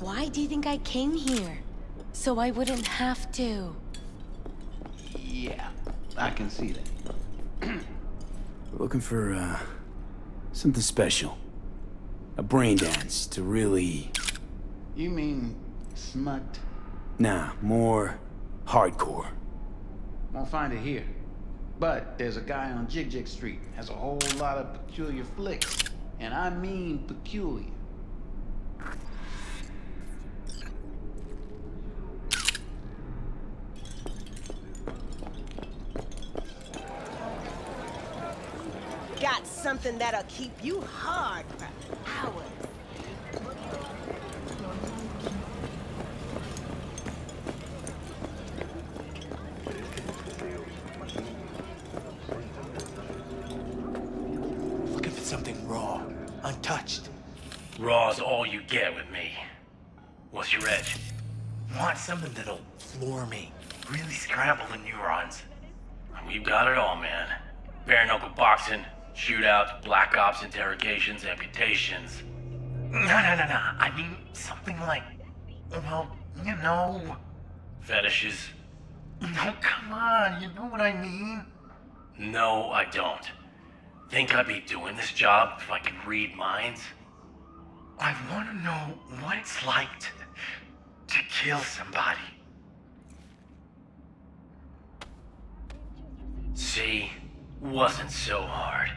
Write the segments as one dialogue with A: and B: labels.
A: Why do you think I came here? So I wouldn't have to.
B: Yeah, I can see that.
C: We're looking for, something special. A brain dance to really...
B: You mean smut?
C: Nah, more hardcore.
B: Won't find it here. But there's a guy on Jig Street, has a whole lot of peculiar flicks. And I mean peculiar.
D: Got something that'll keep you hard for hours.
E: Looking for something raw, untouched.
F: Raw's all you get with me. What's your edge?
E: Want something that'll floor me.
F: Really scramble the neurons. We've got it all, man. Bare knuckle boxing, shootouts, black ops interrogations, amputations.
E: No. I mean, something like, well, you know.
F: Fetishes.
E: No, come on, you know what I mean?
F: No, I don't. Think I'd be doing this job if I could read minds?
E: I want to know what it's like to kill somebody.
F: See? Wasn't so hard.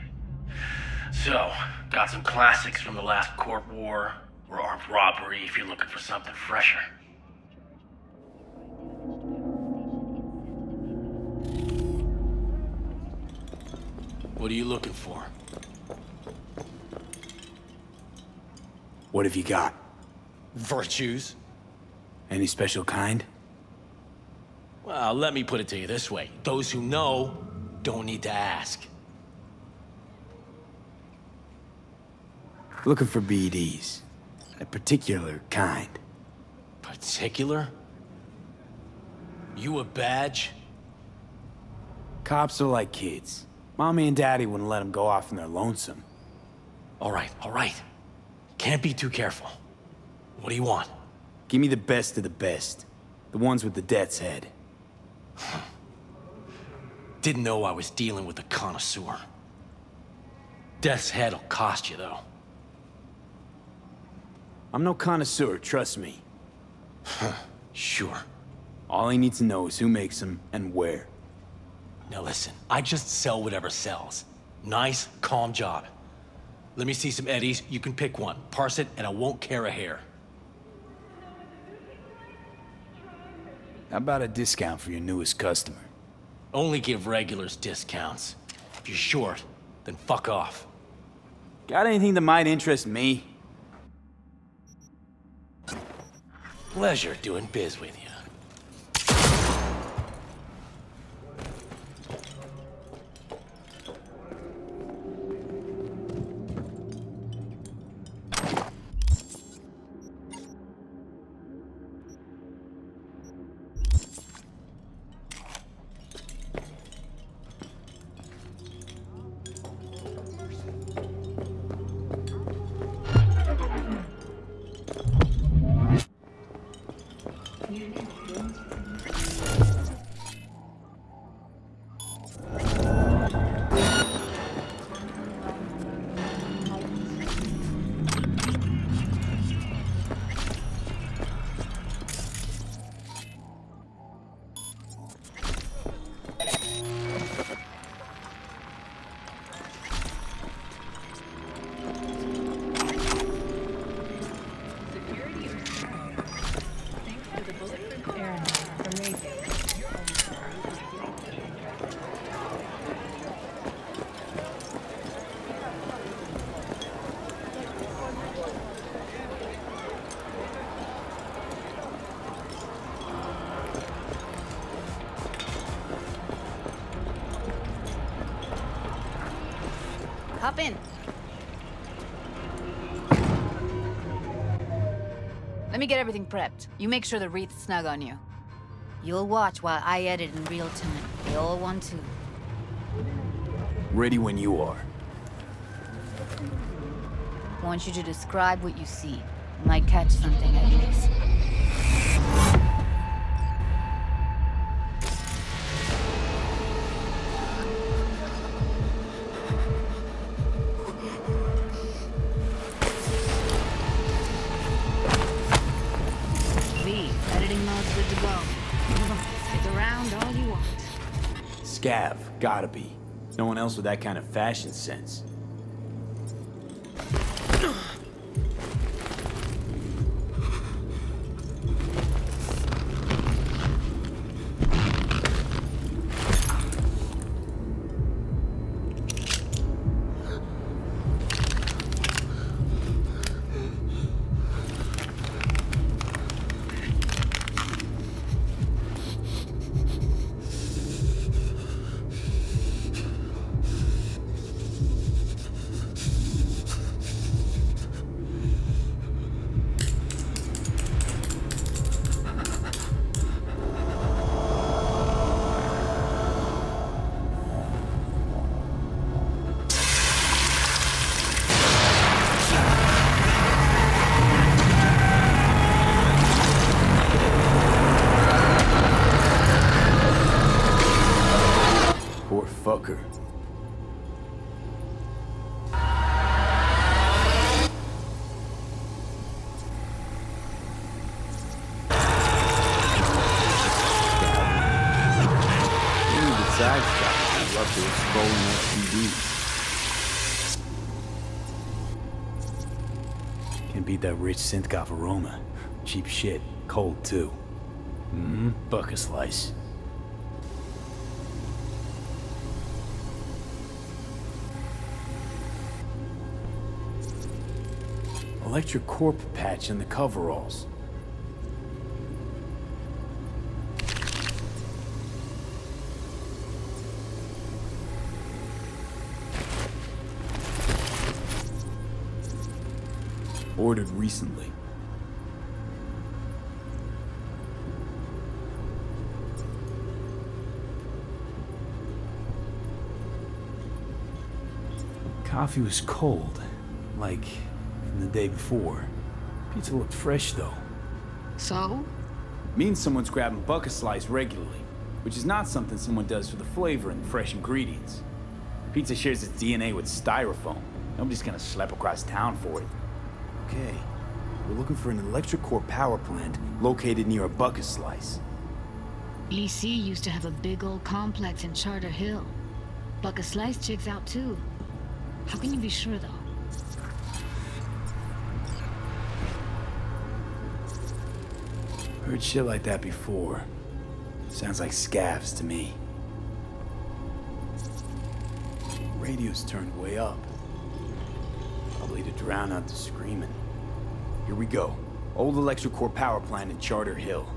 F: So, got some classics from the last Court War, or armed robbery if you're looking for something fresher.
E: What are you looking for?
C: What have you got?
E: Virtues?
C: Any special kind?
E: Well, let me put it to you this way. Those who know don't need to ask.
C: Looking for BDs. A particular kind.
E: Particular? You a badge?
C: Cops are like kids. Mommy and Daddy wouldn't let them go off in their lonesome.
E: All right. Can't be too careful. What do you want?
C: Give me the best of the best. The ones with the death's head.
E: Didn't know I was dealing with a connoisseur. Death's head'll cost you, though.
C: I'm no connoisseur, trust me.
E: Sure.
C: All I need to know is who makes them and where.
E: Now listen, I just sell whatever sells. Nice, calm job. Let me see some eddies, you can pick one. Parse it, and I won't care a hair.
C: How about a discount for your newest customer?
E: Only give regulars discounts. If you're short, then fuck off.
C: Got anything that might interest me?
E: Pleasure doing biz with you.
A: Hop in. Let me get everything prepped. You make sure the wreath's snug on you. You'll watch while I edit in real time. They all want to.
C: Ready when you are.
A: I want you to describe what you see. Might catch something at least.
G: Editing mode's good to go. Stick around all you want.
C: Scav, gotta be. No one else with that kind of fashion sense. Fucker. Can't beat that rich synth-goth aroma. Cheap shit. Cold, too. Bucket slice. Electric corp patch in the coveralls. Ordered recently. Coffee was cold, like from the day before. Pizza looked fresh though.
G: So?
C: Means someone's grabbing bucket slice regularly, which is not something someone does for the flavor and the fresh ingredients. Pizza shares its DNA with styrofoam. Nobody's gonna slap across town for it. Okay, we're looking for an electric core power plant located near a bucket slice.
G: EC used to have a big old complex in Charter Hill. Bucket Slice checks out too. How can you be sure though?
C: Heard shit like that before. Sounds like scavs to me. Radio's turned way up. Probably to drown out the screaming. Here we go. Old electric core power plant in Charter Hill.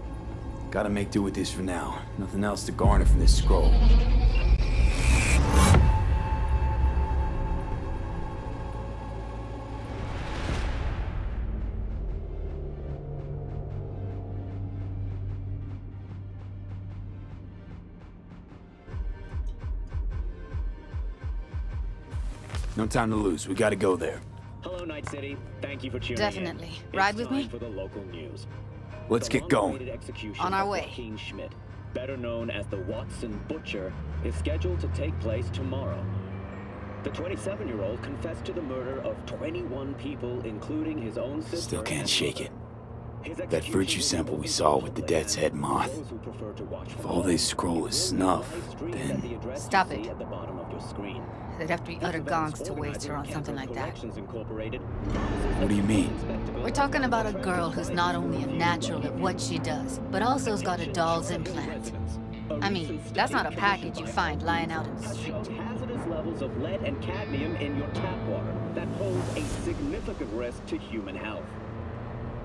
C: Gotta make do with this for now. Nothing else to garner from this scroll. No time to lose. We gotta go there.
H: Hello, Night City. Thank you for tuning
A: Definitely.
H: in.
A: Ride
H: It's
A: with
H: time
A: me?
H: for the local news.
C: Let's
H: The
C: get going.
H: long-awaited execution
A: On our
H: of
A: way.
H: Joaquin Schmidt, better known as the Watson Butcher, is scheduled to take place tomorrow. The 27-year-old confessed to the murder of 21 people, including his own sister.
C: Still can't
H: and
C: shake
H: mother.
C: it.
H: His
C: That
H: execution
C: virtue
H: will be
C: sample we
H: open
C: saw
H: to
C: with the
H: public,
C: death's head
H: and
C: moth.
H: those who prefer to watch
C: If
H: from
C: all they
H: home,
C: scroll
H: it
C: is
H: will be
C: snuff,
H: live-streamed at
C: then...
H: the address
A: Stop
H: you see
A: it.
H: at the bottom of your screen.
A: They'd have to be utter gonks to waste her on something like that.
C: What do you mean?
A: We're talking about a girl who's not only a natural at what she does, but also's got a doll's implant. I mean, that's not a package you find lying out in the street.
H: Hazardous levels of lead and cadmium in your tap water that pose a significant risk to human health.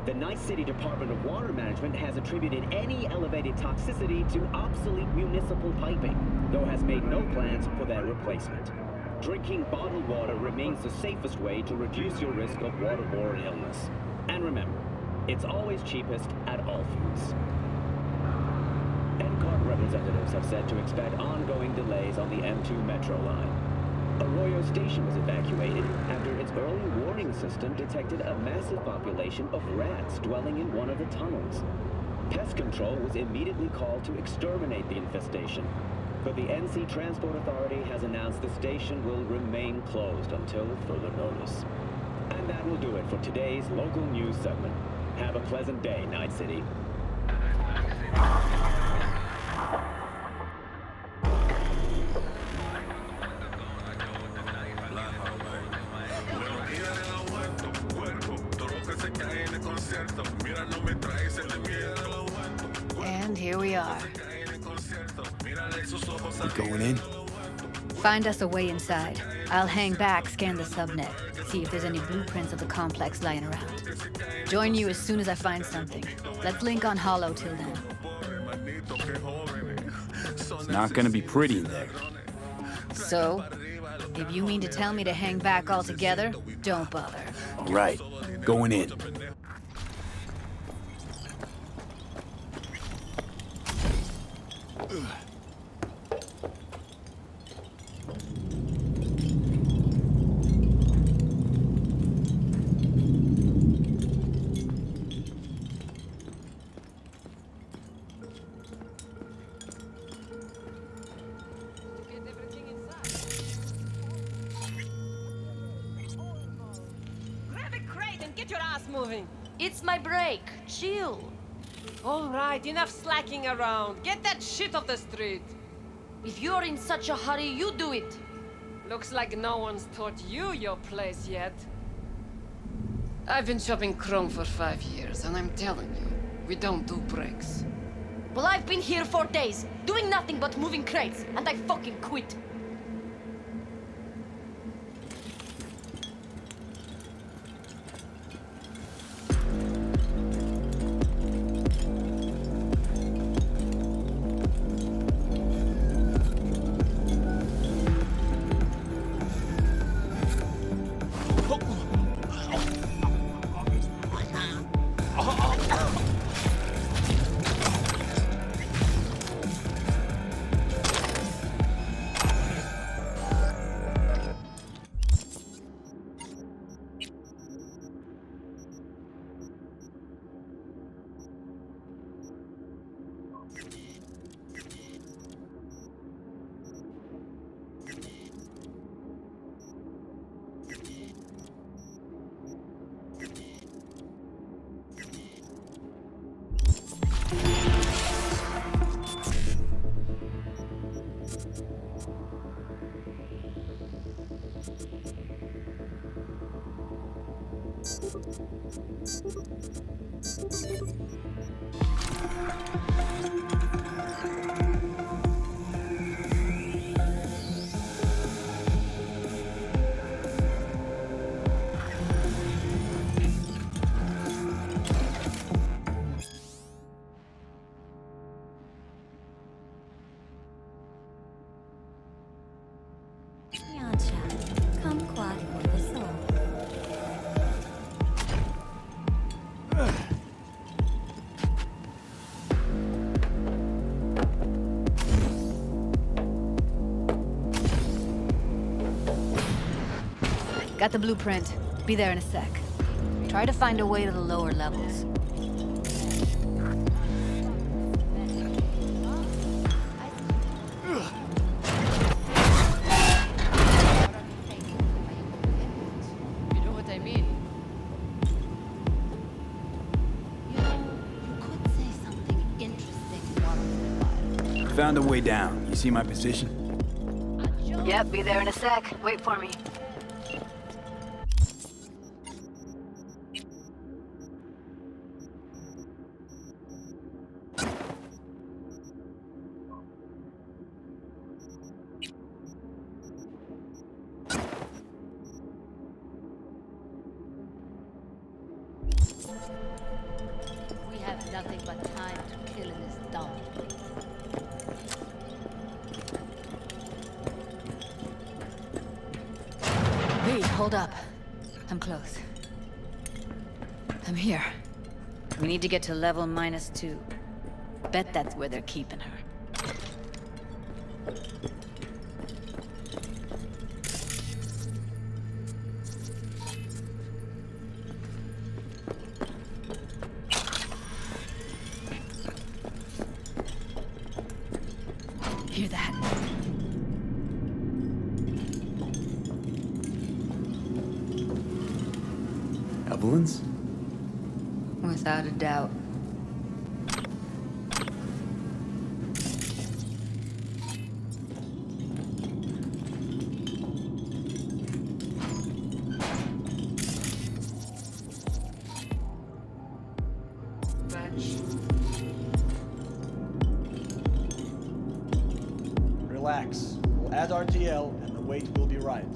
H: The Night City Department of Water Management has attributed any elevated toxicity to obsolete municipal piping, though has made no plans for their replacement. Drinking bottled water remains the safest way to reduce your risk of waterborne illness. And remember, it's always cheapest at all foods. NCART representatives have said to expect ongoing delays on the M2 Metro line. Arroyo Station was evacuated after its early warning system detected a massive population of rats dwelling in one of the tunnels. Pest control was immediately called to exterminate the infestation. But the NC Transport Authority has announced the station will remain closed until further notice. And that will do it for today's local news segment. Have a pleasant day, Night City.
A: And here we are.
C: We going in?
A: Find us a way inside. I'll hang back, scan the subnet, see if there's any blueprints of the complex lying around. Join you as soon as I find something. Let's link on Hollow till then.
C: It's not gonna be pretty in there.
A: So, if you mean to tell me to hang back altogether, don't bother.
C: All right, going in.
D: Get your ass moving.
I: It's my break. Chill.
D: All right, enough slacking around. Get that shit off the street.
I: If you're in such a hurry, you do it.
D: Looks like no one's taught you your place yet. I've been shopping Chrome for 5 years, and I'm telling you, we don't do breaks.
I: Well, I've been here for days, doing nothing but moving crates, and I fucking quit.
A: Got the blueprint. Be there in a sec. Try to find a way to the lower levels.
D: You know what I mean?
A: You could say something interesting once in a while.
C: Found a way down. You see my position?
A: Yep, be there in a sec. Wait for me. We have nothing but time to kill in this dump. Wait, hold up. I'm close. I'm here. We need to get to level -2. Bet that's where they're keeping her. hear that.
C: Evelyn's?
A: Without a doubt.
J: Relax. We'll add RTL and the weight will be right.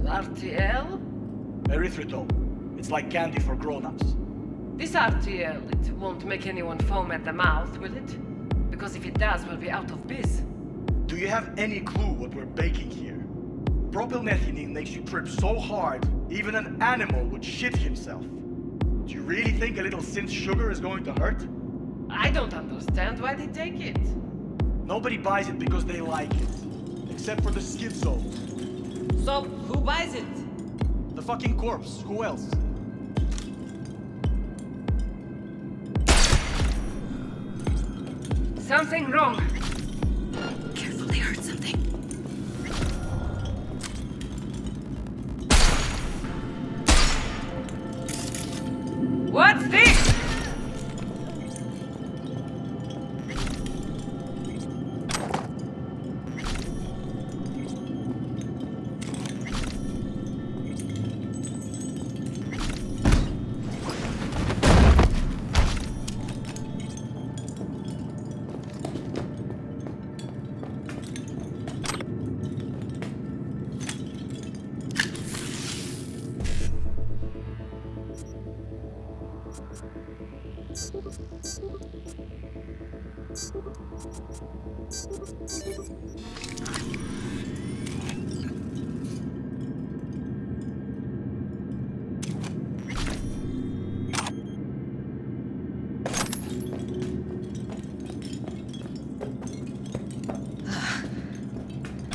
D: RTL?
J: Erythritol. It's like candy for grown-ups.
D: This RTL, it won't make anyone foam at the mouth, will it? Because if it does, we'll be out of biz.
J: Do you have any clue what we're baking here? Propylmethylene makes you trip so hard, even an animal would shit himself. Do you really think a little synth sugar is going to hurt?
D: I don't understand why they take it.
J: Nobody buys it because they like it. Except for the schizo.
D: So, who buys it?
J: The fucking corpse. Who else?
D: Something wrong.
A: Careful, they heard something.
D: What's this?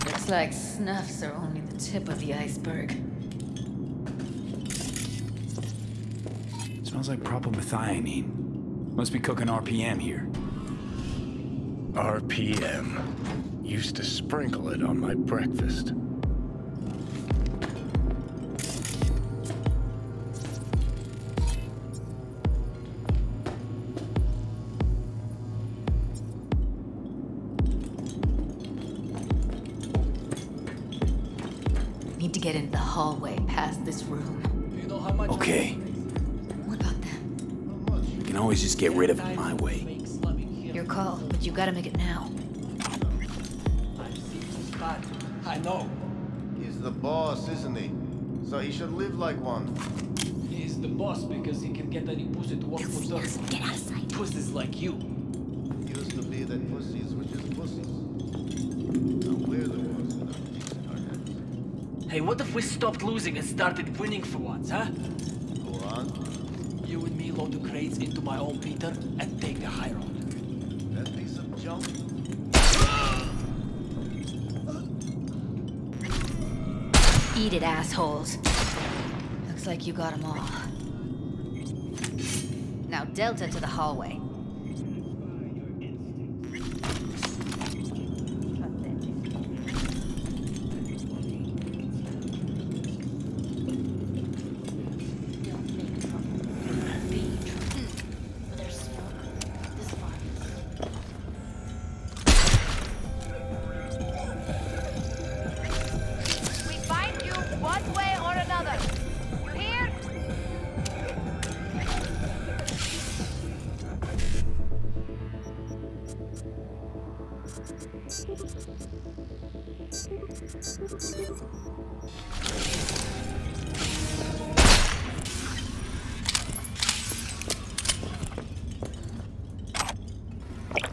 A: Looks like snuffs are only the tip of the iceberg.
C: Smells like propylmethionine. Must be cooking RPM here.
K: RPM. Used to sprinkle it on my breakfast.
A: Need to get into the hallway past this room.
C: Okay.
A: What about them?
C: You can always just get rid of it my way.
A: Your call, but you gotta make it now.
J: I know.
L: He's the boss, isn't he? So he should live like one.
M: He's the boss because he can get any pussy to work for dirt.
A: Get out of sight.
M: Pussies like you.
L: Used to be that pussies were just pussies. Now we're the ones that are fixing our heads.
M: Hey, what if we stopped losing and started winning for once, huh?
L: Go on.
M: You and me load the crates into my own Peter and take the high road.
L: That piece of junk.
A: Eat it, assholes. Looks like you got them all. Now Delta to the hallway.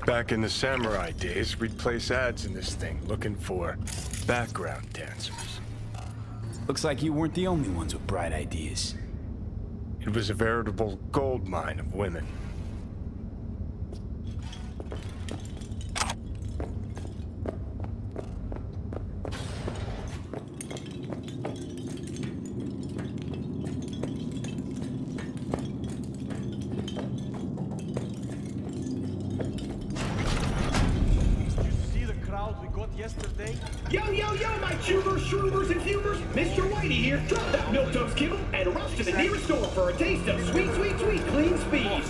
K: Back in the samurai days, we'd place ads in this thing looking for background dancers.
C: Looks like you weren't the only ones with bright ideas.
K: It was a veritable gold mine of women.
N: yesterday?
H: Yo, my tubers, shroomers, and fumers! Mr. Whitey here. Drop that milquetoast kibble and rush to the nearest store for a taste of sweet, clean speed.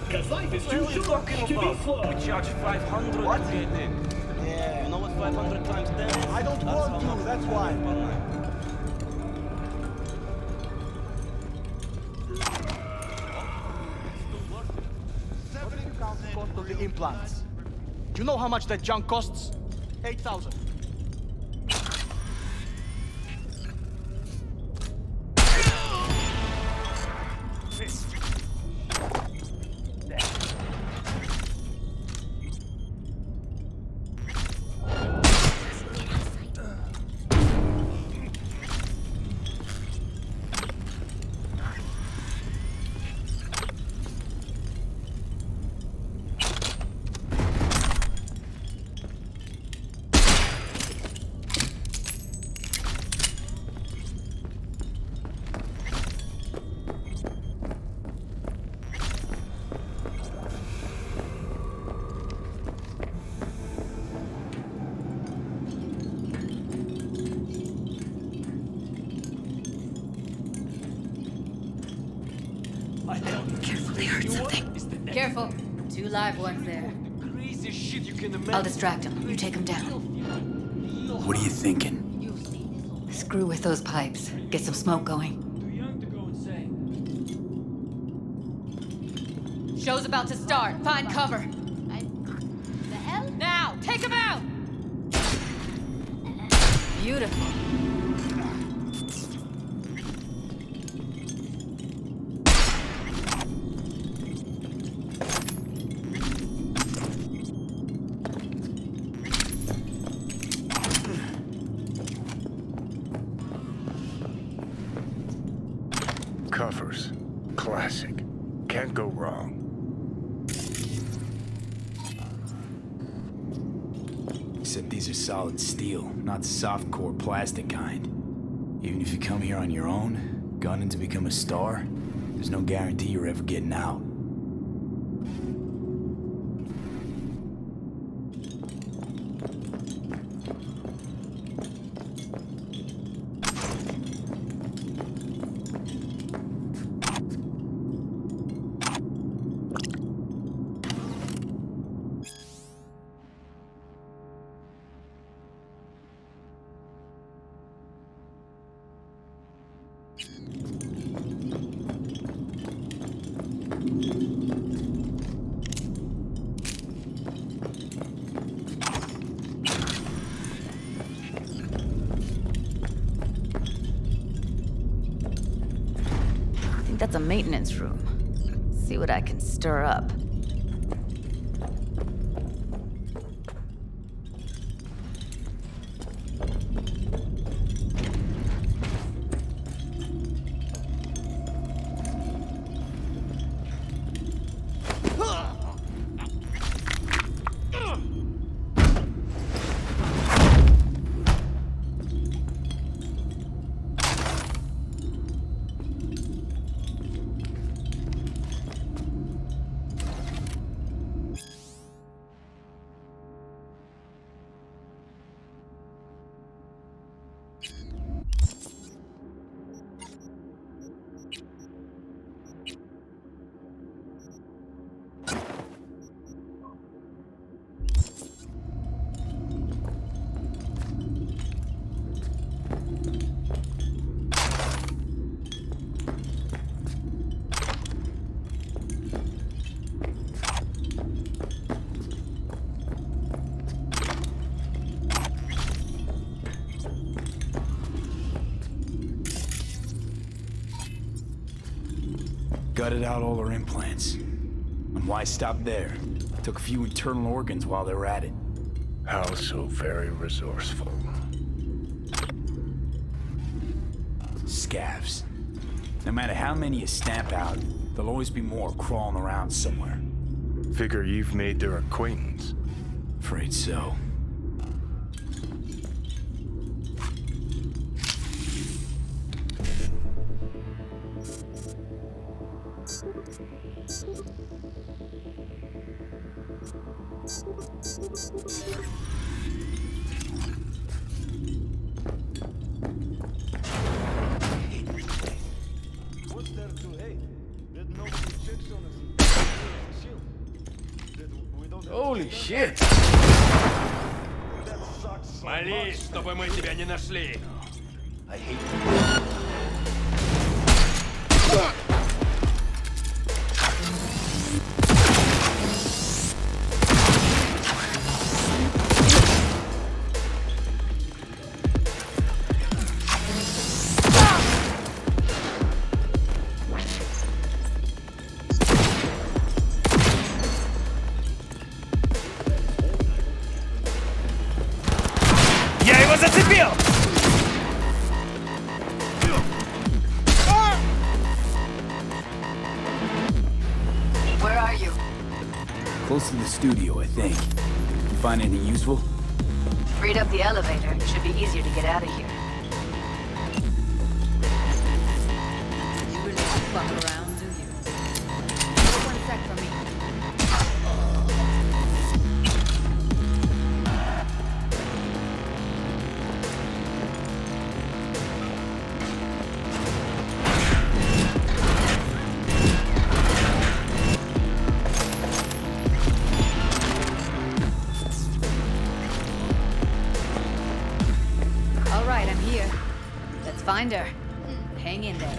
H: Cause life is too short to be slow.
N: We charge 500 to get in. Yeah. You know what 500 times 10 is?
J: I don't want to, that's why. Cost of the implants. Do you know how much that junk costs? 8,000.
A: Careful, they heard something. Careful. 2 live ones there. I'll distract them. You take them down.
C: What are you thinking?
A: Screw with those pipes. Get some smoke going. Show's about to start. Find cover.
I: The hell?
A: Now, take them out! Beautiful.
K: Covers. Classic. Can't go wrong.
C: Except these are solid steel, not the soft core plastic kind. Even if you come here on your own, gunning to become a star, there's no guarantee you're ever getting out.
A: That's a maintenance room. See what I can stir up.
C: Gutted out all her implants. And why stop there? Took a few internal organs while they were at it.
K: How so very resourceful.
C: Scavs. No matter how many you stamp out, there'll always be more crawling around somewhere.
K: Figure you've made their acquaintance.
C: Afraid so. Holy shit!
E: Молись, чтобы мы тебя не нашли.
C: I hate
E: Я его зацепил!
A: Where are you?
C: Close to the studio, I think. You find anything useful?
A: Freed up the elevator. Should be easier to get out of here. You really don't fuck around, do you? Hold one sec for me. All right, I'm here. Let's find her. Hang in there.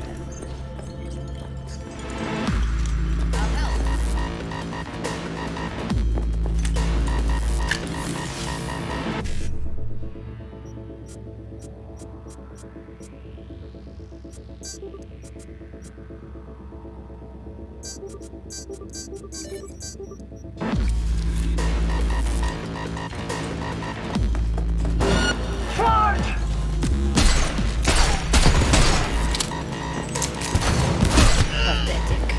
A: I'll help. Pathetic.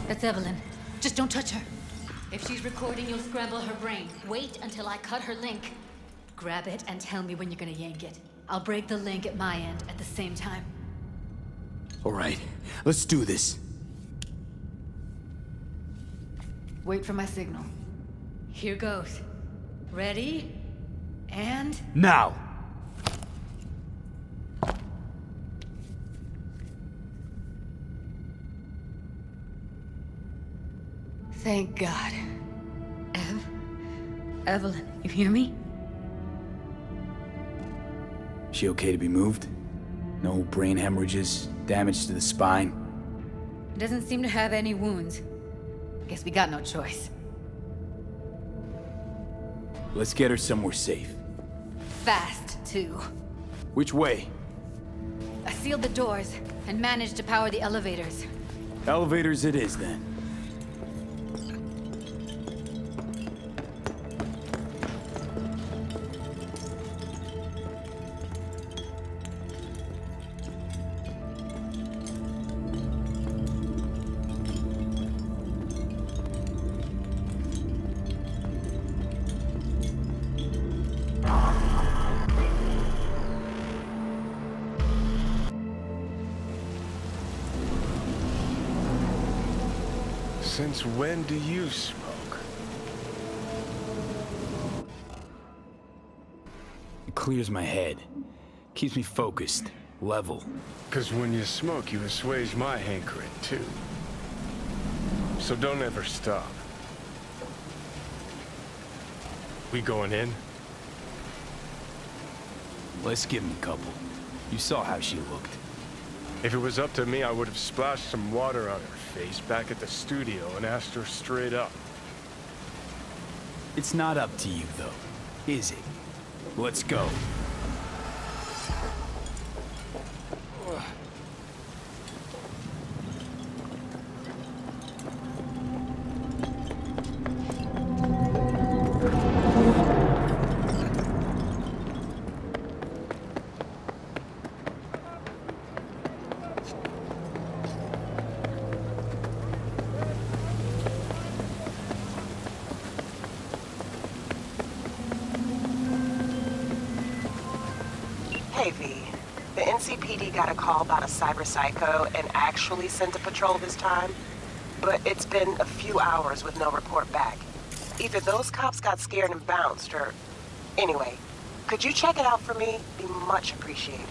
A: That's Evelyn. Just don't touch her. If she's recording, you'll scramble her brain. Wait until I cut her link. Grab it and tell me when you're gonna yank it. I'll break the link at my end at the same time.
C: All right, let's do this.
A: Wait for my signal. Here goes. Ready? And...
C: Now!
A: Thank God. Evelyn, you hear me?
C: She okay to be moved? No brain hemorrhages, damage to the spine?
A: Doesn't seem to have any wounds. Guess we got no choice.
C: Let's get her somewhere safe.
A: Fast, too.
C: Which way?
A: I sealed the doors and managed to power the elevators.
C: Elevators it is, then.
K: Since when do you smoke?
C: It clears my head. Keeps me focused, level.
K: Because when you smoke, you assuage my hankering, too. So don't ever stop. We going in?
C: Let's give him a couple. You saw how she looked.
K: If it was up to me, I would have splashed some water on her face back at the studio and asked her straight up.
C: It's not up to you, though, is it? Let's go.
O: PD got a call about a cyber psycho and actually sent a patrol this time, but it's been a few hours with no report back. Either those cops got scared and bounced, or... Anyway, could you check it out for me? Be much appreciated.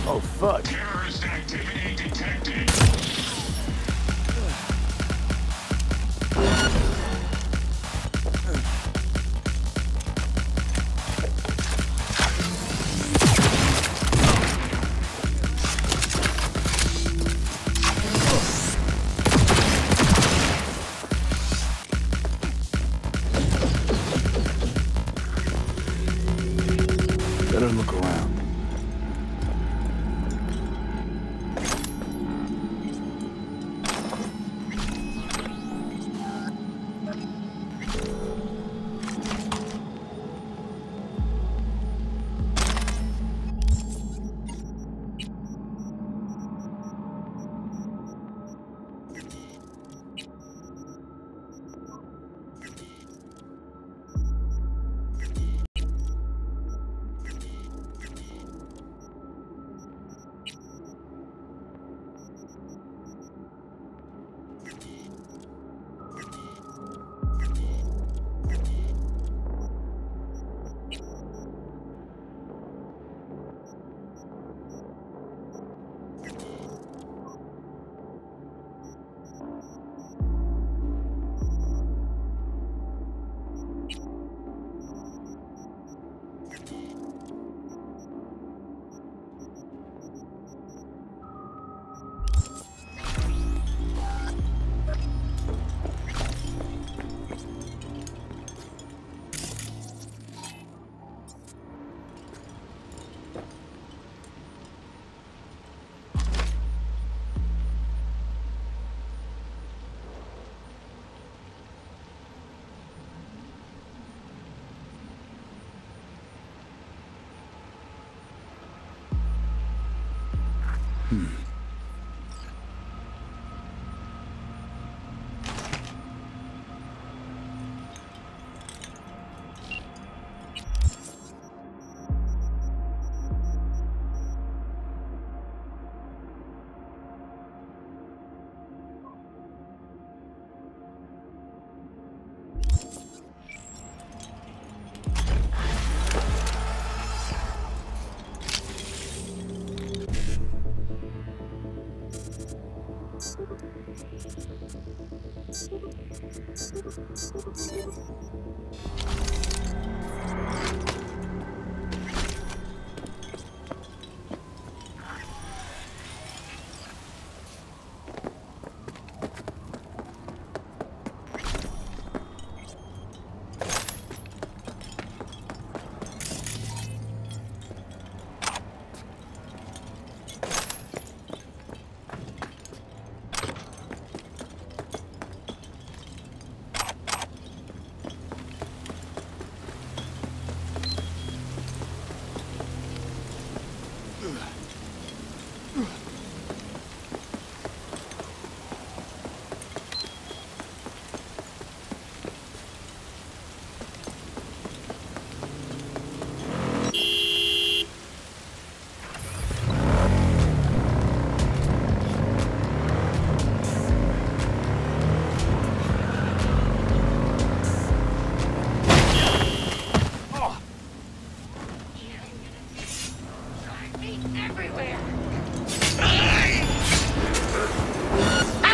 C: Oh, fuck.
P: Terrorist activity detected.
C: Better look around.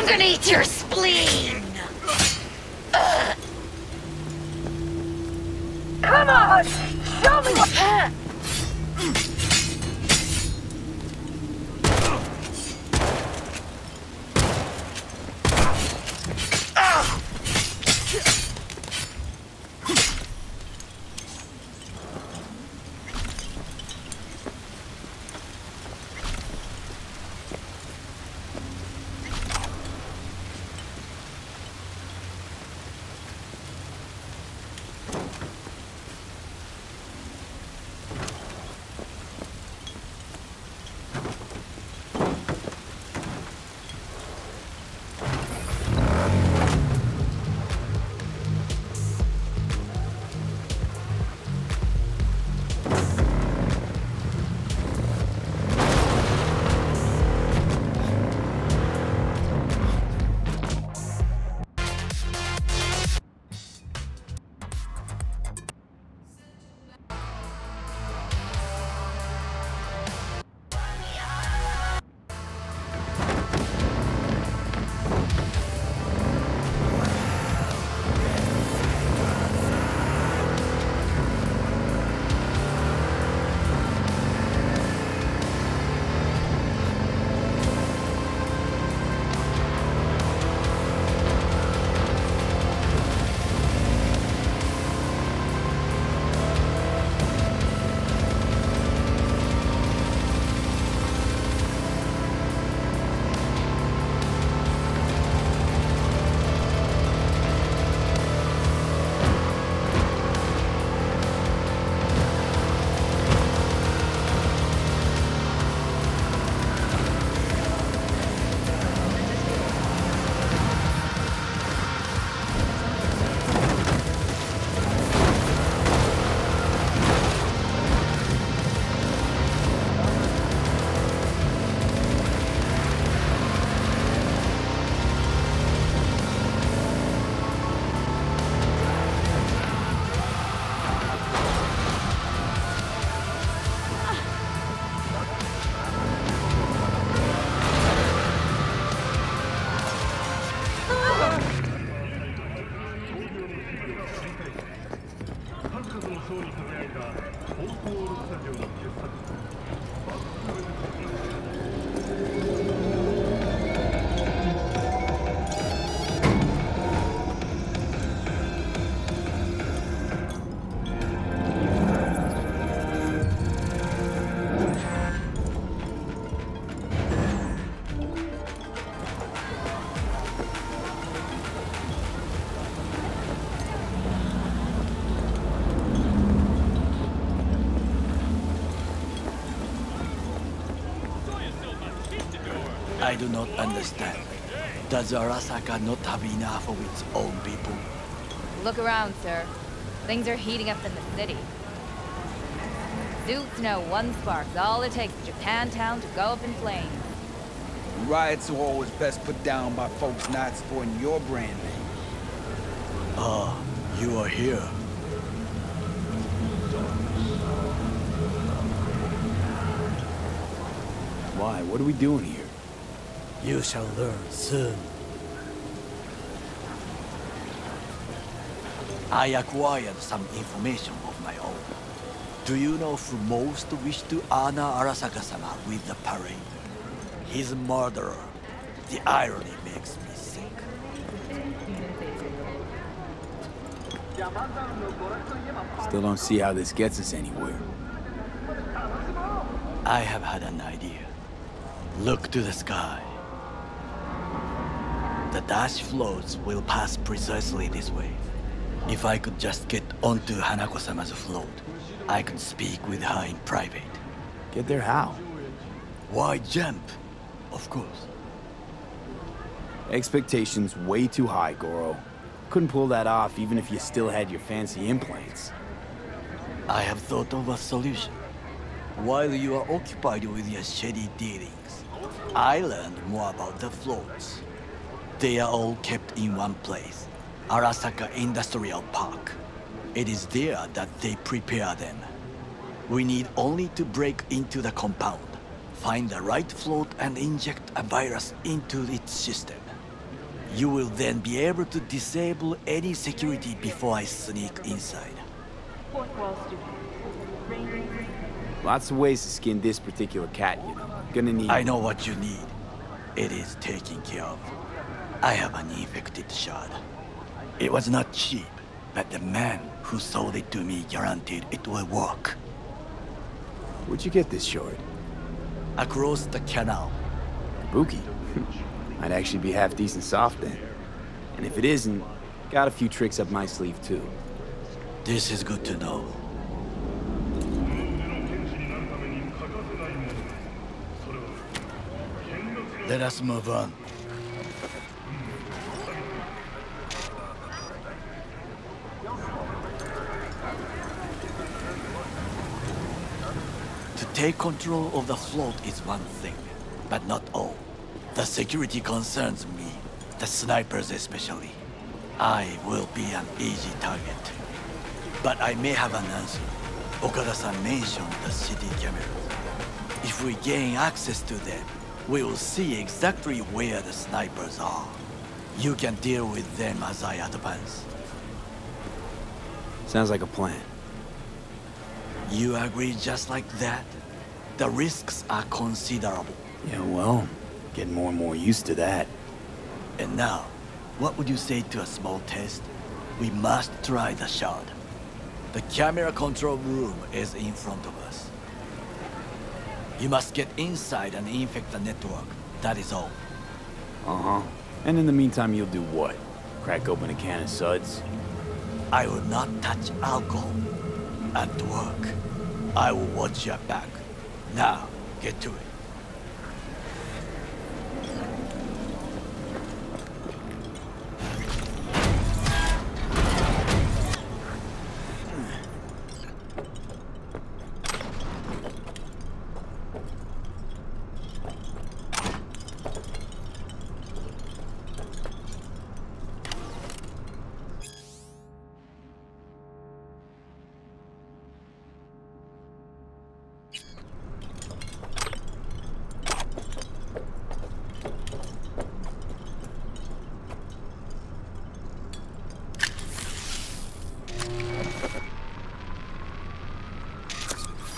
I: I'm gonna eat your spleen! Come on! Show me what...
Q: I do not understand. Does Arasaka not have enough of its own people?
R: Look around, sir. Things are heating up in the city. Suits know one spark's all it takes for Japantown to go up in flames.
S: Riots are always best put down by folks not supporting your brand name.
Q: Ah, you are here.
C: Why? What are we doing here?
Q: You shall learn soon. I acquired some information of my own. Do you know who most wished to honor Arasaka-sama with the parade? His murderer. The irony makes me sick.
C: Still don't see how this gets us anywhere.
Q: I have had an idea. Look to the sky. The dash floats will pass precisely this way. If I could just get onto Hanako-sama's float, I could speak with her in private.
C: Get there how?
Q: Why jump? Of course.
C: Expectations way too high, Goro. Couldn't pull that off even if you still had your fancy implants.
Q: I have thought of a solution. While you are occupied with your shady dealings, I learned more about the floats. They are all kept in one place, Arasaka Industrial Park. It is there that they prepare them. We need only to break into the compound, find the right float and inject a virus into its system. You will then be able to disable any security before I sneak inside.
C: Lots of ways to skin this particular cat, you know. Gonna need...
Q: I know what you need. It is taken care of. I have an infected shard. It was not cheap, but the man who sold it to me guaranteed it will work.
C: Where'd you get this shard?
Q: Across the canal.
C: Kabuki? Might actually be half decent soft then. And if it isn't, got a few tricks up my sleeve too.
Q: This is good to know. Let us move on. To take control of the float is one thing, but not all. The security concerns me, the snipers especially. I will be an easy target. But I may have an answer. Okada-san mentioned the city cameras. If we gain access to them, we will see exactly where the snipers are. You can deal with them as I advance.
C: Sounds like a plan.
Q: You agree just like that? The risks are considerable.
C: Yeah, well, getting more and more used to that.
Q: And now, what would you say to a small test? We must try the shard. The camera control room is in front of us. You must get inside and infect the network. That is all.
C: Uh-huh. And in the meantime, you'll do what? Crack open a can of suds?
Q: I will not touch alcohol. At work, I will watch your back. Now, get to it.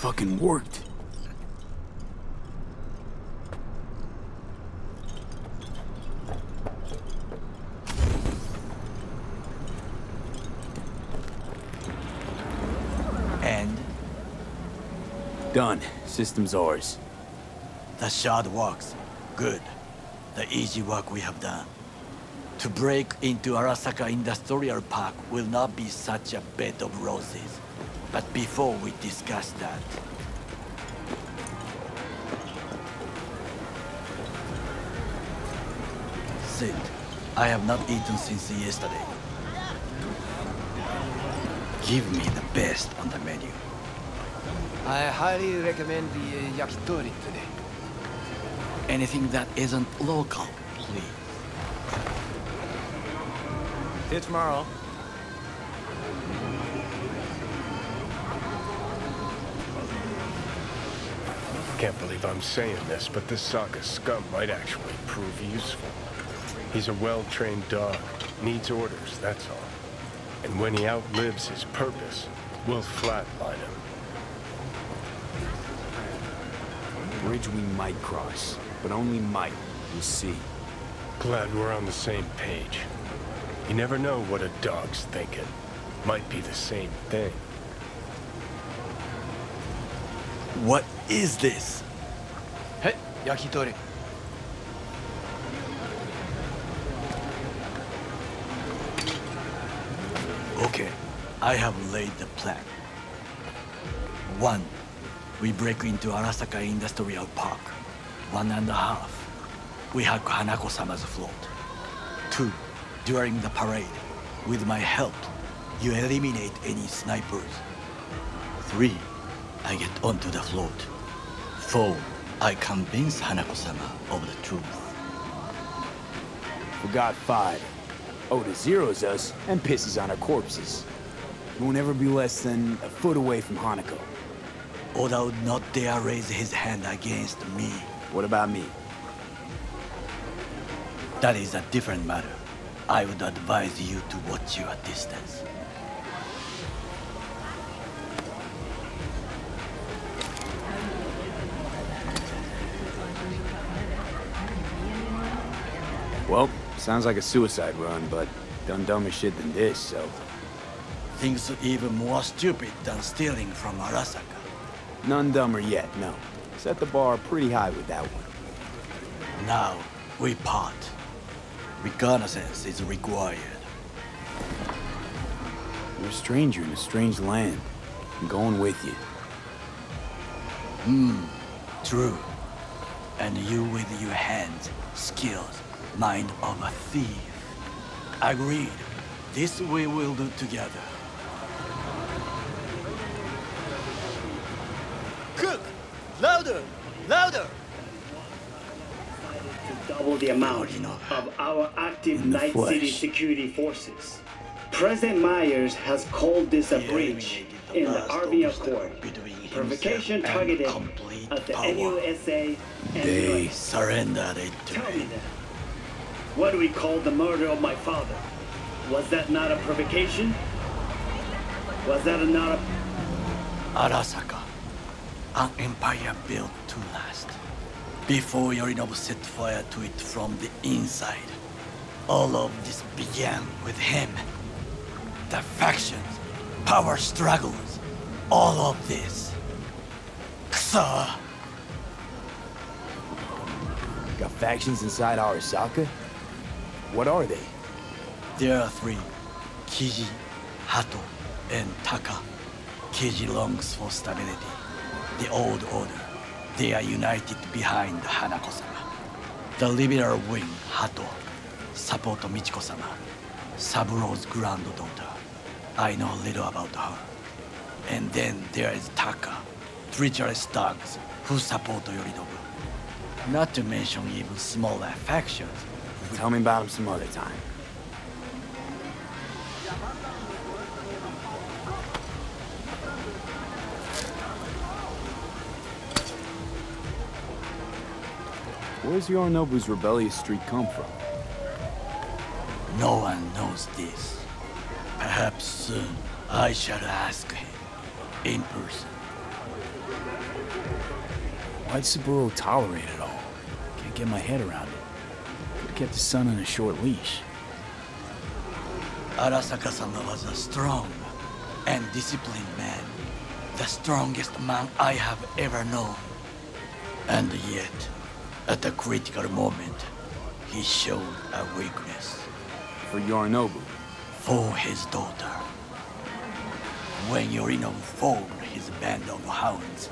C: Fucking worked.
Q: And?
C: Done. System's ours.
Q: The shard works. Good. The easy work we have done. To break into Arasaka Industrial Park will not be such a bed of roses. But before we discuss that... That's it. I have not eaten since yesterday. Give me the best on the menu.
S: I highly recommend the yakitori today.
Q: Anything that isn't local, please.
N: See you tomorrow.
K: Can't believe I'm saying this, but this Sokka scum might actually prove useful. He's a well-trained dog. Needs orders, that's all. And when he outlives his purpose, we'll flatline him.
C: Bridge we might cross, but only might. We'll see.
K: Glad we're on the same page. You never know what a dog's thinking. Might be the same thing.
Q: What is this?
S: Hey, yakitori.
Q: Okay, I have laid the plan. 1. We break into Arasaka Industrial Park. 1.5. We hack Hanako-sama's float. 2. During the parade, with my help, you eliminate any snipers. 3. I get onto the float. 4. I convince Hanako-sama of the truth.
C: Forgot 5. Oda zeros us and pisses on our corpses. We won't ever be less than a foot away from Hanako.
Q: Oda would not dare raise his hand against me.
C: What about me?
Q: That is a different matter. I would advise you to watch your distance.
C: Well, sounds like a suicide run, but done dumber shit than this, so...
Q: Things even more stupid than stealing from Arasaka.
C: None dumber yet, no. Set the bar pretty high with that one.
Q: Now, we part. Reconnaissance is required.
C: You're a stranger in a strange land. I'm going with you.
Q: True. And you with your hands, skills, mind of a thief. Agreed. This we will do together.
H: Cook! Louder! Louder! To double the amount of our active Night City security forces. President Myers has called this a breach in the Army Accord. Provocation targeted at the NUSA and
Q: They surrendered it to
H: Tell me that. What do we call the murder of my father? Was that not a provocation? Was that not a...
Q: Arasaka, an empire built to last. Before Yorinobu set fire to it from the inside, all of this began with him. The factions, power struggles, all of this. Kusa!
C: Got factions inside Arasaka? What are they?
Q: There are 3. Kiji, Hato, and Taka. Kiji longs for stability. The old order. They are united behind Hanako-sama. The liberal wing, Hato, support Michiko-sama, Saburo's granddaughter. I know little about her. And then there is Taka, treacherous thugs who support Yorinobu. Not to mention even smaller factions.
C: Tell me about them some other time. Where's Yorinobu's rebellious streak come from?
Q: No one knows this. Perhaps soon I shall ask him in person.
C: Why'd Saburo tolerate it all? Can't get my head around it. Could've kept his son on a short leash.
Q: Arasaka-sama was a strong and disciplined man. The strongest man I have ever known. And yet, at a critical moment, he showed a weakness.
C: For Yorinobu?
Q: For his daughter. When Yorinobu formed his band of hounds,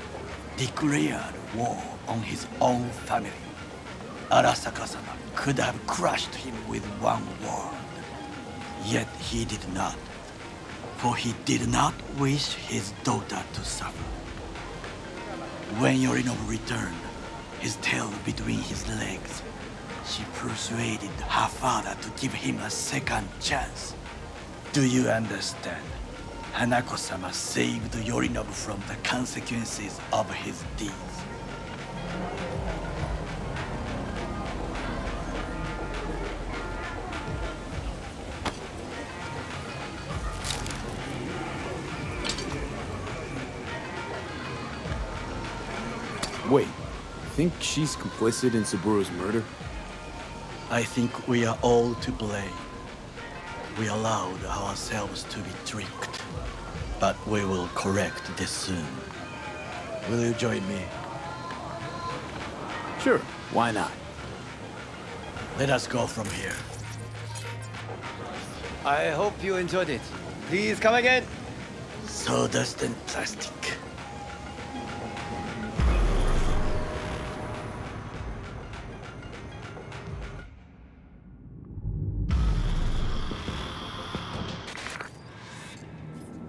Q: declared war on his own family, Arasaka-sama could have crushed him with one word. Yet he did not. For he did not wish his daughter to suffer. When Yorinobu returned, his tail between his legs, she persuaded her father to give him a second chance. Do you understand? Hanako-sama saved Yorinobu from the consequences of his deeds.
C: Wait, you think she's complicit in Saburo's murder?
Q: I think we are all to blame. We allowed ourselves to be tricked. But we will correct this soon. Will you join me?
C: Sure, why not?
Q: Let us go from here.
T: I hope you enjoyed it. Please come again.
Q: Sawdust and plastic.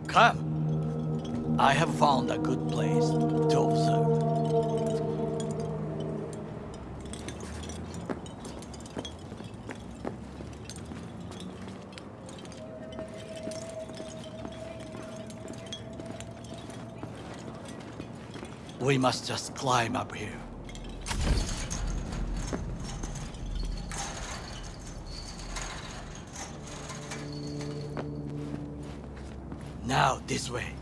Q: Come. I have found a good place to observe. We must just climb up here. Now, this way.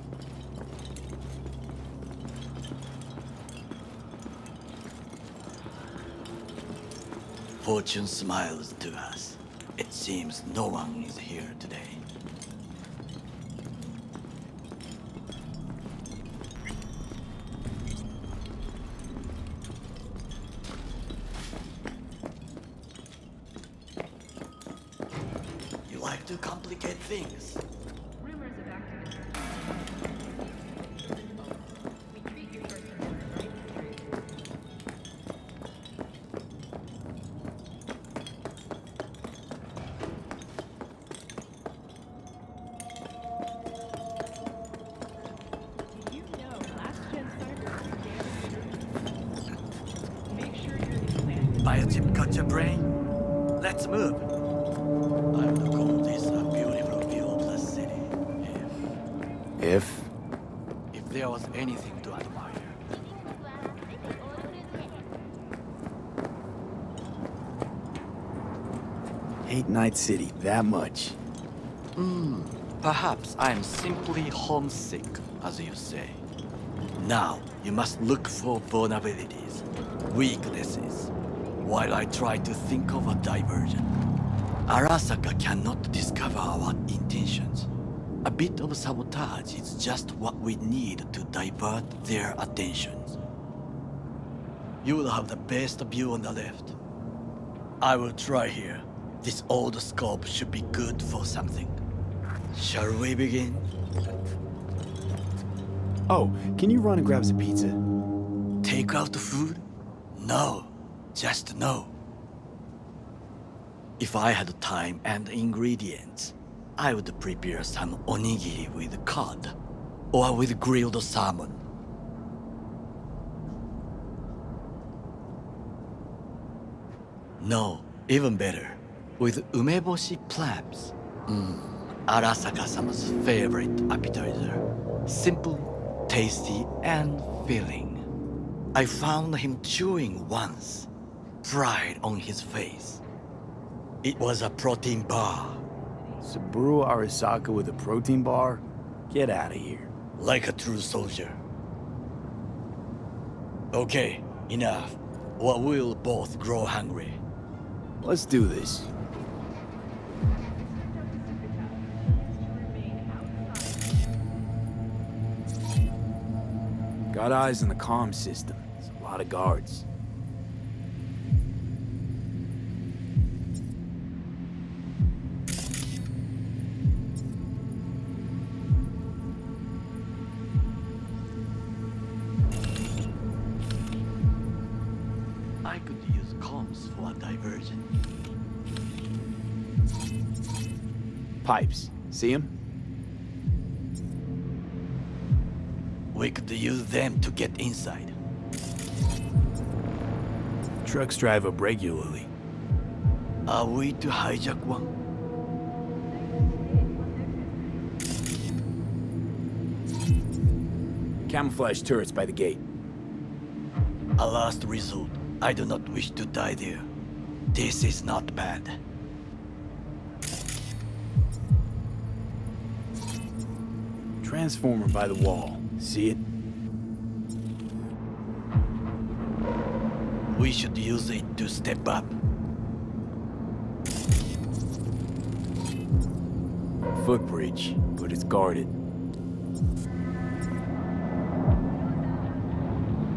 Q: Fortune smiles to us. It seems no one is here today. You like to complicate things. Biochip got your brain? Let's move. I would call this a beautiful view of the city. If there was anything to admire.
C: Hate Night City that much.
Q: Perhaps I'm simply homesick, as you say. Now, you must look for vulnerabilities, weaknesses, while I try to think of a diversion. Arasaka cannot discover our intentions. A bit of sabotage is just what we need to divert their attentions. You will have the best view on the left. I will try here. This old scope should be good for something. Shall we begin?
C: Oh, can you run and grab some pizza?
Q: Take out the food? No, just no. If I had time and ingredients, I would prepare some onigiri with cod, or with grilled salmon. No, even better, with umeboshi clams. Arasaka-sama's favorite appetizer. Simple, tasty, and filling. I found him chewing once, pride on his face. It was a protein bar.
C: Saburo Arasaka with a protein bar? Get out of here.
Q: Like a true soldier. Okay, enough. Or we'll both grow hungry.
C: Let's do this. Got eyes on the comm system. There's a lot of guards.
Q: I could use comms for a diversion.
C: Pipes. See them?
Q: We could use them to get inside.
C: Trucks drive up regularly.
Q: Are we to hijack one?
C: Camouflage turrets by the gate.
Q: A last resort. I do not wish to die there. This is not bad.
C: Transformer by the wall. See it?
Q: We should use it to step up.
C: Footbridge, but it's guarded.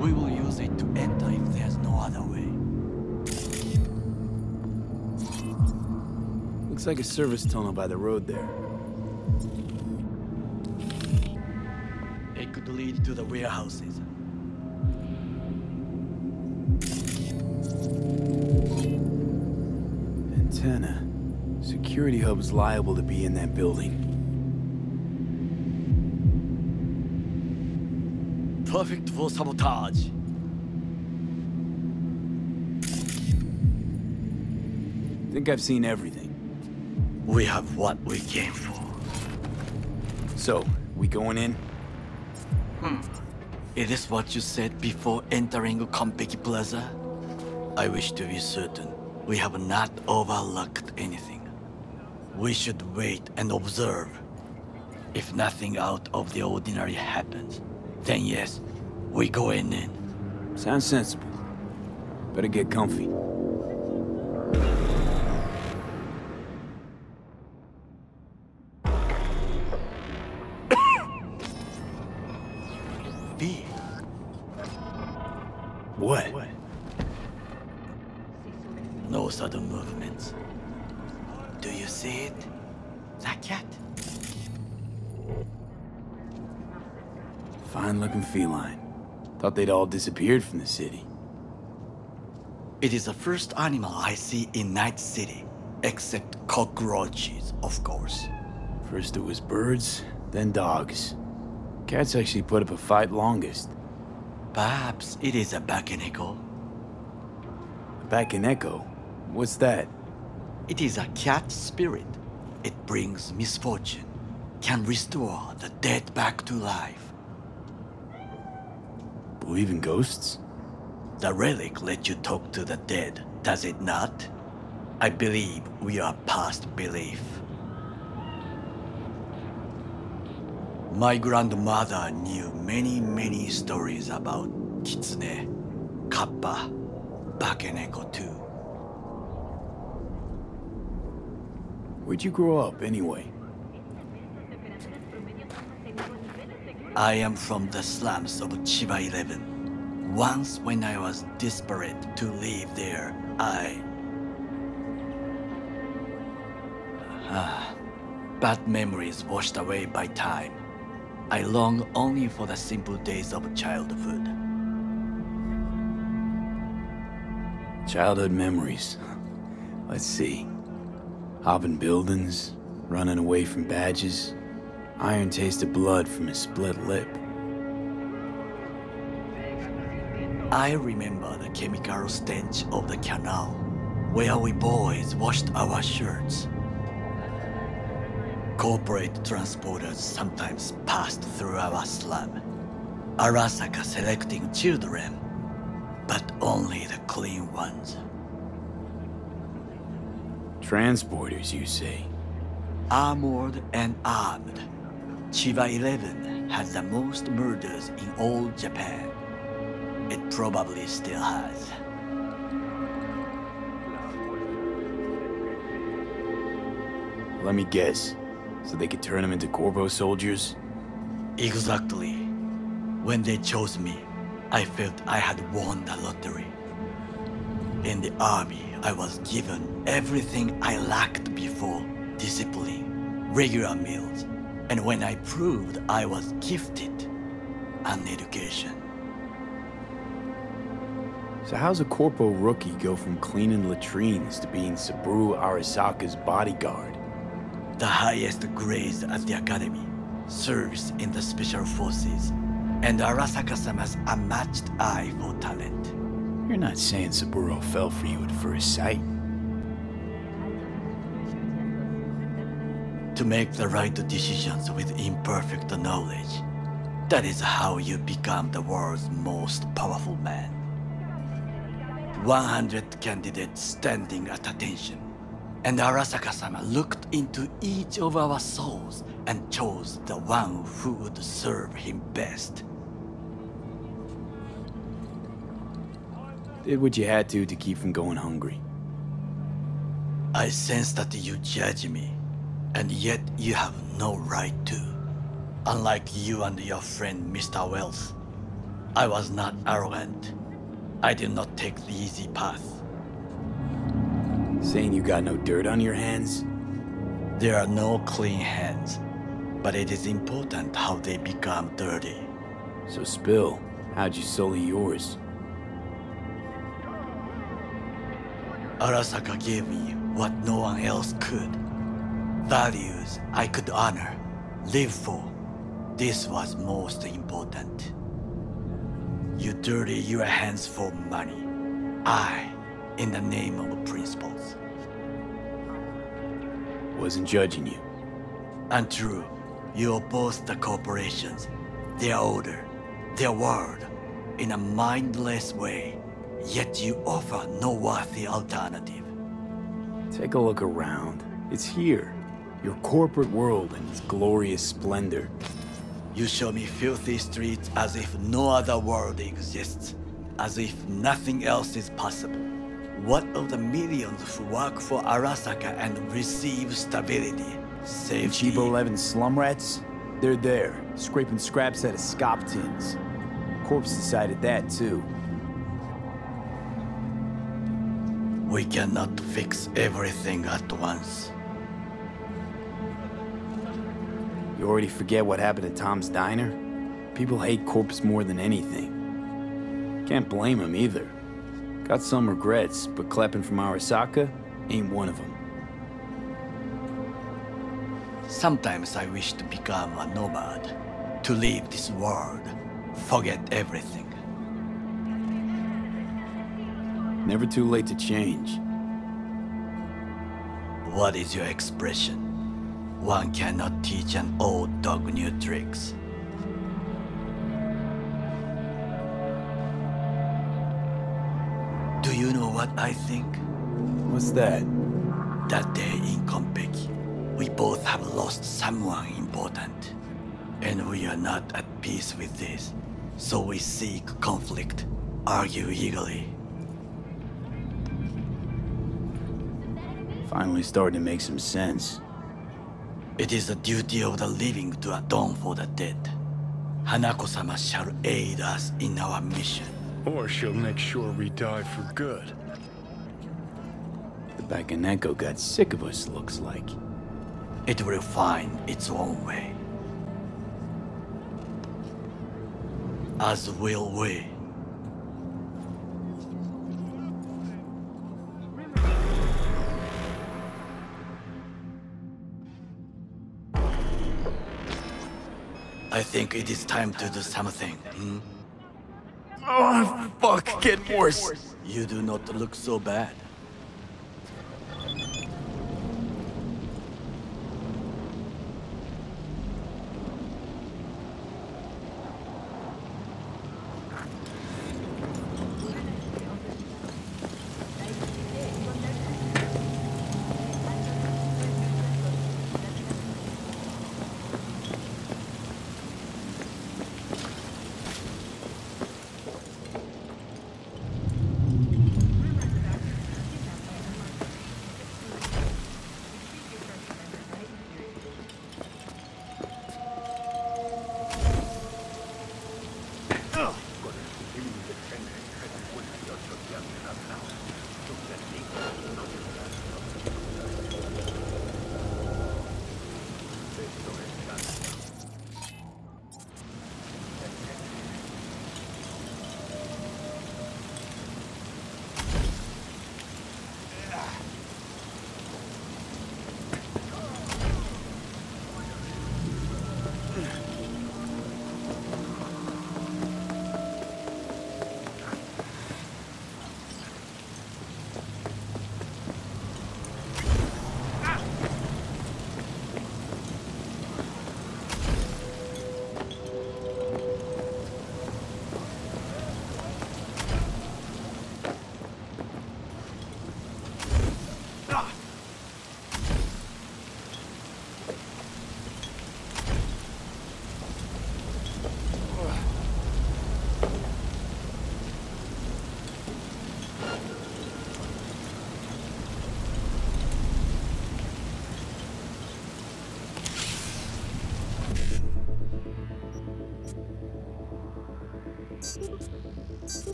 Q: We will use it to enter if there's no other way.
C: Looks like a service tunnel by the road there.
Q: It could lead to the warehouses.
C: Antenna. Security hub's liable to be in that building.
Q: Perfect for sabotage.
C: Think I've seen everything.
Q: We have what we came for.
C: So, we going in?
Q: It is what you said before entering Konpeki Plaza? I wish to be certain we have not overlooked anything. We should wait and observe. If nothing out of the ordinary happens, then yes, we go in.
C: Sounds sensible. Better get comfy.
Q: B.
C: What?
Q: No sudden movements. Do you see it? That cat?
C: Fine-looking feline. Thought they'd all disappeared from the city.
Q: It is the first animal I see in Night City, except cockroaches, of course.
C: First it was birds, then dogs. Cats actually put up a fight longest.
Q: Perhaps it is a Bakeneko.
C: A Bakeneko? What's that?
Q: It is a cat spirit. It brings misfortune, can restore the dead back to life.
C: Believe in ghosts?
Q: The relic lets you talk to the dead, does it not? I believe we are past belief. My grandmother knew many stories about Kitsune, Kappa, Bakeneko too.
C: Where'd you grow up, anyway?
Q: I am from the slums of Chiba 11. Once when I was desperate to live there, bad memories washed away by time. I long only for the simple days of childhood.
C: Childhood memories. Let's see. Hopping buildings, running away from badges, iron tasted blood from his split lip.
Q: I remember the chemical stench of the canal, where we boys washed our shirts. Corporate transporters sometimes passed through our slum, Arasaka selecting children, but only the clean ones.
C: Transporters, you say?
Q: Armored and armed. Chiba 11 has the most murders in all Japan. It probably still has.
C: Let me guess. So they could turn them into Corvo soldiers?
Q: Exactly. When they chose me, I felt I had won the lottery. In the army, I was given everything I lacked before: discipline, regular meals, and when I proved I was gifted, an education.
C: So how's a corpo rookie go from cleaning latrines to being Saburo Arasaka's bodyguard?
Q: The highest grades at the academy, service in the special forces, and Arasaka-sama's unmatched eye for talent.
C: You're not saying Saburo fell for you at first sight.
Q: To make the right decisions with imperfect knowledge, that is how you become the world's most powerful man. 100 candidates standing at attention, and Arasaka-sama looked into each of our souls and chose the one who would serve him best.
C: Did what you had to keep from going hungry.
Q: I sense that you judge me, and yet you have no right to. Unlike you and your friend Mr. Wells, I was not arrogant. I did not take the easy path.
C: Saying you got no dirt on your hands?
Q: There are no clean hands, but it is important how they become dirty.
C: So spill, how'd you sully yours?
Q: Arasaka gave me what no one else could. Values I could honor, live for. This was most important. You dirty your hands for money. I, in the name of principles.
C: Wasn't judging you.
Q: Untrue. You oppose the corporations, their order, their word, in a mindless way. Yet you offer no worthy alternative.
C: Take a look around. It's here. Your corporate world in its glorious splendor.
Q: You show me filthy streets as if no other world exists. As if nothing else is possible. What of the millions who work for Arasaka and receive stability, safety?
C: Cheapo 11 slum rats? They're there, scraping scraps out of scop tins. Corpse decided that too.
Q: We cannot fix everything at once.
C: You already forget what happened at Tom's Diner? People hate Corpse more than anything. Can't blame him either. Got some regrets, but Kleppen from Arasaka ain't one of them.
Q: Sometimes I wish to become a nomad, to leave this world, forget everything.
C: Never too late to change.
Q: What is your expression? One cannot teach an old dog new tricks. Do you know what I think?
C: What's that?
Q: That day in Konpeki, we both have lost someone important. And we are not at peace with this. So we seek conflict, argue eagerly.
C: Finally starting to make some sense.
Q: It is the duty of the living to atone for the dead. Hanako-sama shall aid us in our mission.
K: Or she'll make sure we die for good.
C: The Bakaneko got sick of us, looks like.
Q: It will find its own way. As will we. I think it is time to do something,
C: Oh, fuck, getting worse.
Q: You do not look so bad.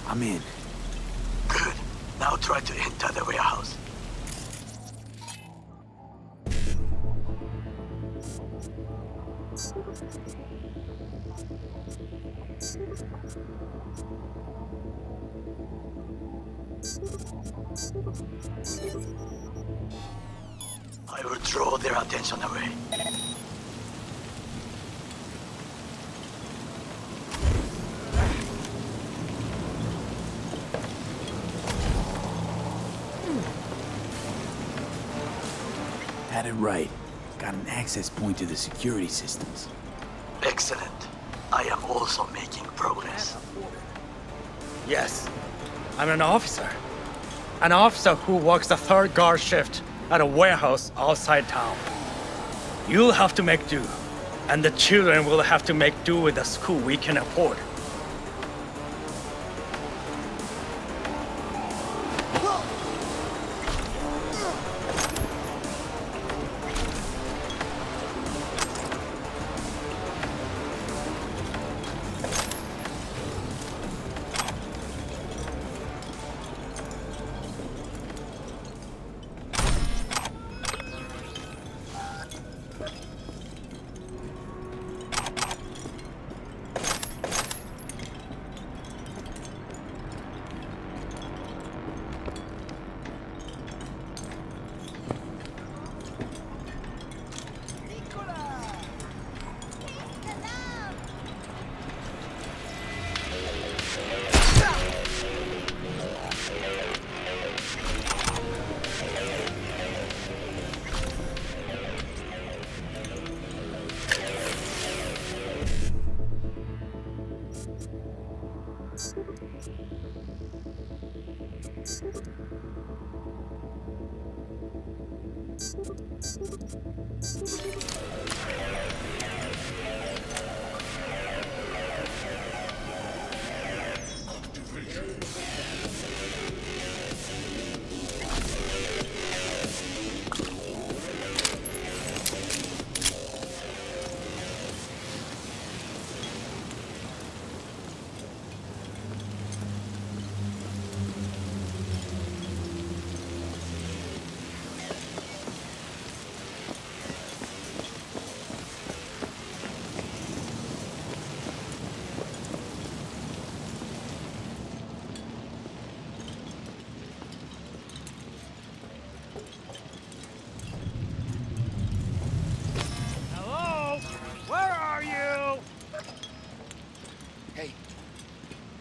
C: I'm in.
Q: Good. Now try to enter the warehouse. I will draw their attention away.
C: Had it right. Got an access point to the security systems.
Q: Excellent. I am also making progress.
U: Yes, I'm an officer. An officer who works the third guard shift at a warehouse outside town. You'll have to make do, and the children will have to make do with the school we can afford.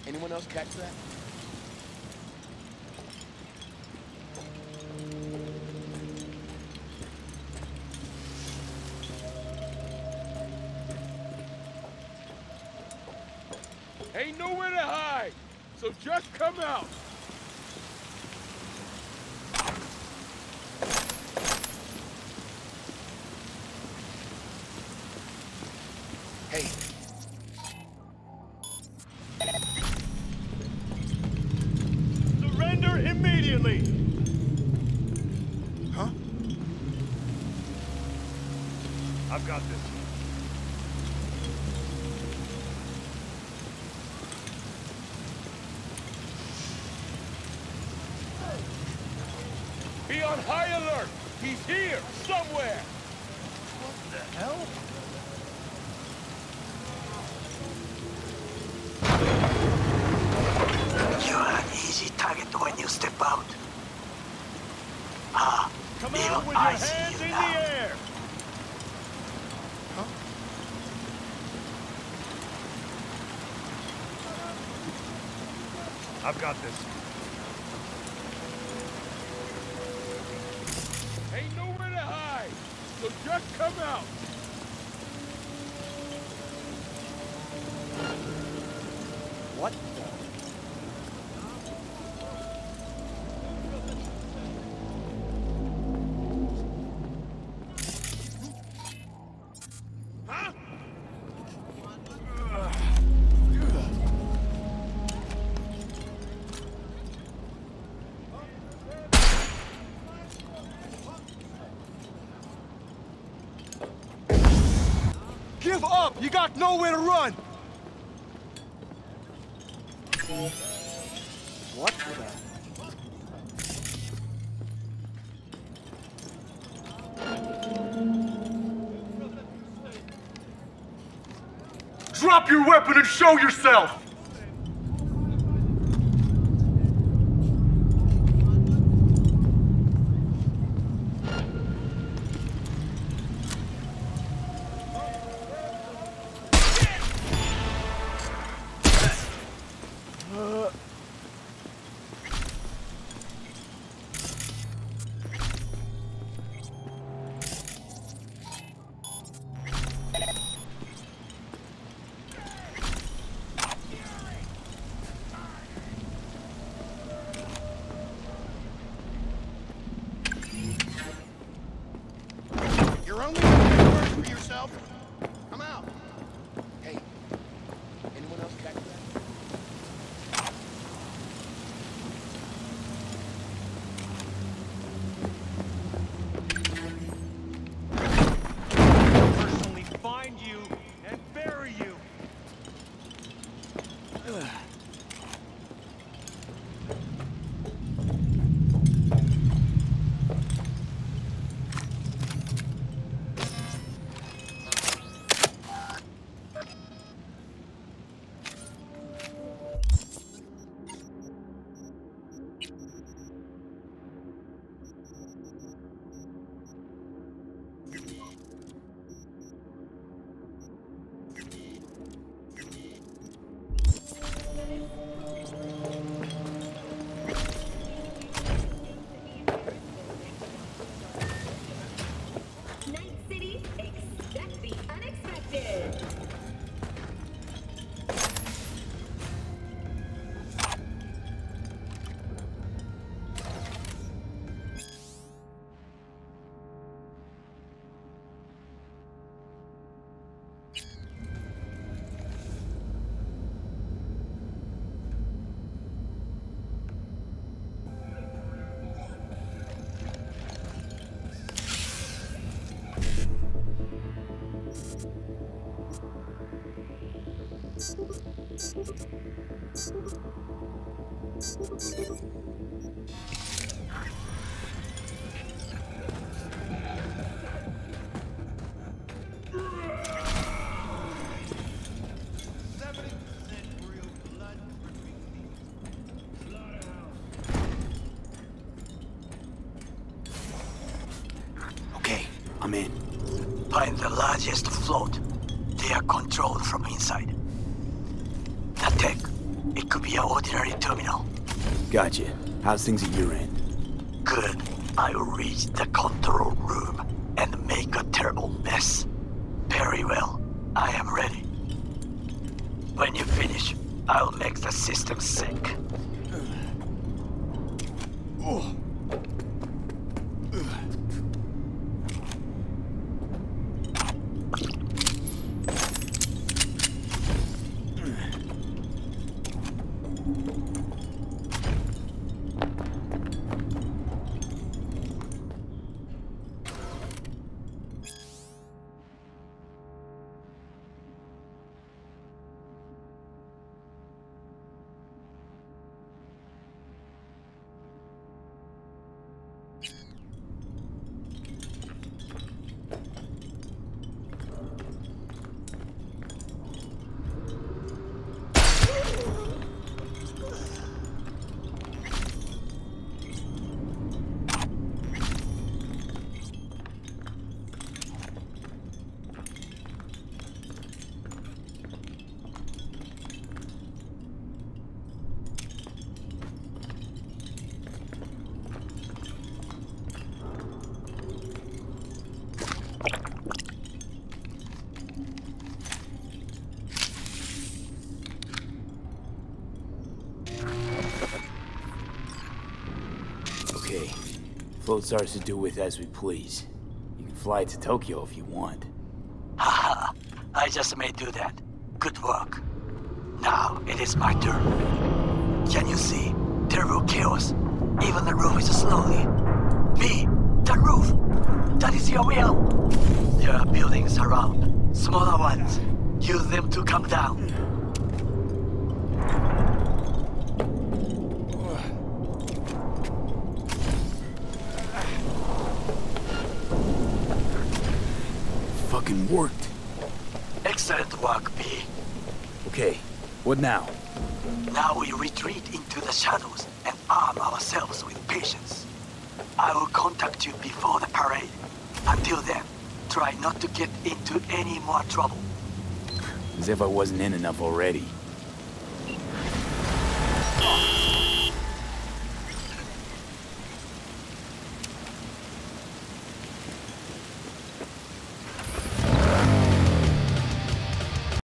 V: Anyone else catch that?
K: Ain't nowhere to hide, so just come out.
V: Hey.
K: Surrender immediately!
V: Huh?
K: I've got this. Be on
B: high alert! He's here, somewhere!
L: What the hell?
Q: You're an easy target when you step out. Ah,
B: Come
Q: even
B: out with
Q: I
B: your
Q: see
B: hands
Q: you
B: in
Q: now.
B: the air!
F: I've got this.
B: Ain't nowhere to hide, so just come out!
T: What the?
B: Give up! You got nowhere to run!
T: What the?
J: Drop your weapon and show yourself!
L: You're only making it worse for yourself. Come out. Hey, anyone else catch that?
F: Personally find you and bury you.
W: Night City, expect the unexpected.
Q: Okay, I'm in. Find the largest float. They are controlled from inside. That tech, it could be an ordinary terminal.
C: Gotcha. How's things at your end?
Q: Good. I'll reach the control room and make a terrible mess. Very well. I am ready. When you finish, I'll make the system sick.
C: floats ours to do with as we please. You can fly to Tokyo if you want.
Q: Haha, I just may do that. Good work. Now it is my turn. Can you see? Terrible chaos. Even the roof is slowly. V, the roof! That is your will! There are buildings around. Smaller ones. Use them to come down.
C: Fucking worked.
Q: Excellent work, V.
C: Okay, what now?
Q: Now we retreat into the shadows and arm ourselves with patience. I will contact you before the parade. Until then, try not to get into any more trouble.
C: As if I wasn't in enough already.